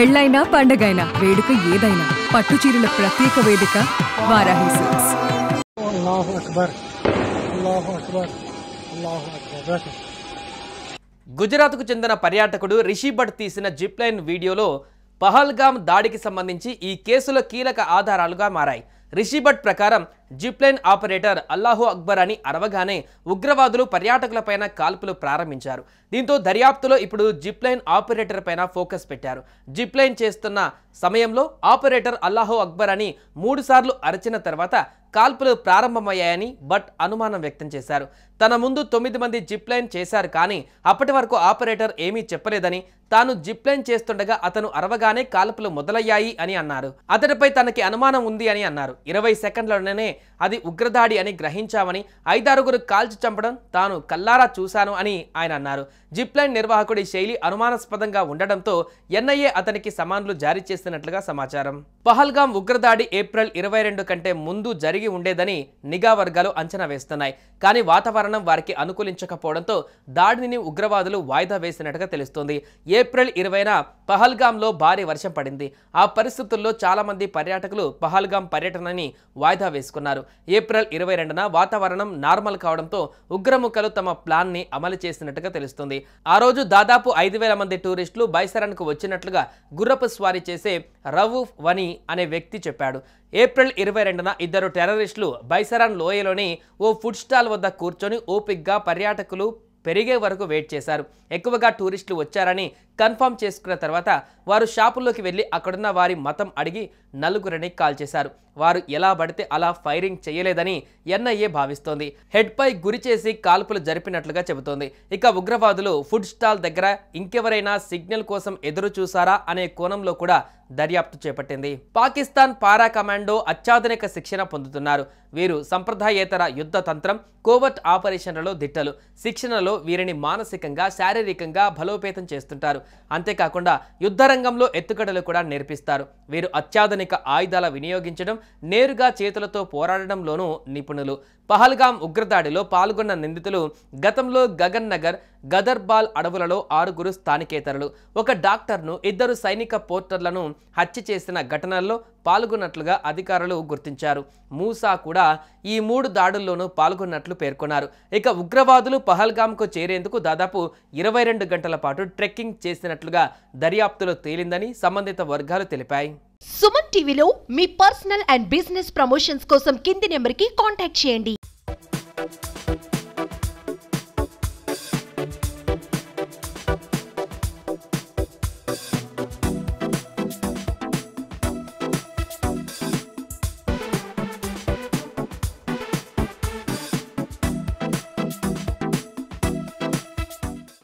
పెళ్ళైనా పండగైనా వేడుక ఏదైనా పట్టు చీరల ప్రత్యేక వేదిక వారాహి సిల్క్స్. అల్లాహు అక్బర్, అల్లాహు అక్బర్, అల్లాహు అక్బర్. గుజరాత్కు చెందిన పర్యాటకుడు రిషి భట్ తీసిన జిప్ లైన్ వీడియోలో పహల్గామ్ దాడికి సంబంధించి ఈ కేసులో కీలక ఆధారాలుగా మారాయి. రిషి భట్ ప్రకారం జిప్ లైన్ ఆపరేటర్ అల్లాహు అక్బర్ అని అరవగానే ఉగ్రవాదులు పర్యాటకులపైన కాల్పులు ప్రారంభించారు. దీంతో దర్యాప్తులో ఇప్పుడు జిప్ లైన్ ఆపరేటర్ పైన ఫోకస్ పెట్టారు. జిప్ లైన్ చేస్తున్న సమయంలో ఆపరేటర్ అల్లాహు అక్బర్ అని 3 సార్లు అరచిన తర్వాత కాల్పులు ప్రారంభమయ్యాయని భట్ అనుమానం వ్యక్తం చేశారు. తన ముందు 9 మంది జిప్ లైన్ చేశారు, కానీ అప్పటి వరకు ఆపరేటర్ ఏమీ చెప్పలేదని, తాను జిప్ లైన్ చేస్తుండగా అతను అరవగానే కాల్పులు మొదలయ్యాయి అని అన్నారు. అతడిపై తనకి అనుమానం ఉంది అని అన్నారు. 20 సెకండ్లలోనే అది ఉగ్రదాడి అని గ్రహించామని, 5-6 కాల్చి చంపడం తాను కల్లారా చూశాను అని ఆయన అన్నారు. జిప్ లైన్ నిర్వాహకుడి శైలి అనుమానాస్పదంగా ఉండడంతో ఎన్ఐఏ అతనికి సమన్లు జారీ చేస్తున్నట్లుగా సమాచారం. పహల్గామ్ ఉగ్రదాడి ఏప్రిల్ 22 కంటే ముందు జరిగి ఉండేదని నిఘా వర్గాలు అంచనా వేస్తున్నాయి. కానీ వాతావరణం వారికి అనుకూలించకపోవడంతో దాడిని ఉగ్రవాదులు వాయిదా వేసినట్టుగా తెలుస్తోంది. ఏప్రిల్ 20న పహల్గామ్లో భారీ వర్షం పడింది. ఆ పరిస్థితుల్లో చాలా మంది పర్యాటకులు పహల్గామ్ పర్యటనని వాయిదా వేసుకున్నారు. ఏప్రిల్ 22న వాతావరణం నార్మల్ కావడంతో ఉగ్రముఖలు తమ ప్లాన్ ని అమలు చేసినట్టుగా తెలుస్తుంది. ఆ రోజు దాదాపు 5,000 మంది టూరిస్టులు బైసరన్కు వచ్చినట్లుగా గుర్రపు స్వారీ చేసే రవూఫ్ వనీ అనే వ్యక్తి చెప్పాడు. ఏప్రిల్ 22న 2 టెర్రరిస్టులు బైసరన్ లోయలోని ఓ ఫుడ్ స్టాల్ వద్ద కూర్చొని ఓపిక్గా పర్యాటకులు పెరిగే వరకు వెయిట్ చేశారు. ఎక్కువగా టూరిస్టులు వచ్చారని కన్ఫర్మ్ చేసుకున్న తర్వాత వారు షాపుల్లోకి వెళ్ళి అక్కడున్న వారి మతం అడిగి 4 కాల్ చేశారు. వారు ఎలా పడితే అలా ఫైరింగ్ చేయలేదని ఎన్ఐఏ భావిస్తోంది. హెడ్పై గురి చేసి కాల్పులు జరిపినట్లుగా చెబుతోంది. ఇక ఉగ్రవాదులు ఫుడ్ స్టాల్ దగ్గర ఇంకెవరైనా సిగ్నల్ కోసం ఎదురు చూసారా అనే కోణంలో కూడా దర్యాప్తు చేపట్టింది. పాకిస్తాన్ పారా కమాండో అత్యాధునిక శిక్షణ పొందుతున్నారు. వీరు సంప్రదాయేతర యుద్ధ తంత్రం, కోవర్ట్ ఆపరేషన్లలో దిట్టలు. శిక్షణలో వీరిని మానసికంగా, శారీరకంగా బలోపేతం చేస్తుంటారు. అంతేకాకుండా యుద్ధ రంగంలో ఎత్తుగడలు కూడా నేర్పిస్తారు. వీరు అత్యాధునిక ఆయుధాల వినియోగించడం, నేరుగా చేతులతో పోరాడడంలోనూ నిపుణులు. పహల్గామ్ ఉగ్రదాడిలో పాల్గొన్న నిందితులు గతంలో గగన్ నగర్, గదర్బాల్ అడవులలో 6 స్థానికేతరులు, ఒక డాక్టర్ను, 2 సైనిక పోర్టర్లను హత్య చేసిన ఘటనల్లో పాల్గొన్నట్లుగా అధికారులు గుర్తించారు. మూసా కూడా ఈ 3 దాడుల్లోనూ పాల్గొన్నట్లు పేర్కొన్నారు. ఇక ఉగ్రవాదులు పహల్గామ్కు చేరేందుకు దాదాపు 22 గంటల పాటు ట్రెక్కింగ్ చేసినట్లుగా దర్యాప్తులో తేలిందని సంబంధిత వర్గాలు తెలిపాయి. సుమన్ టీవీలో మీ పర్సనల్ అండ్ బిజినెస్ ప్రమోషన్స్ కోసం కింది నెంబర్కి కాంటాక్ట్ చేయండి.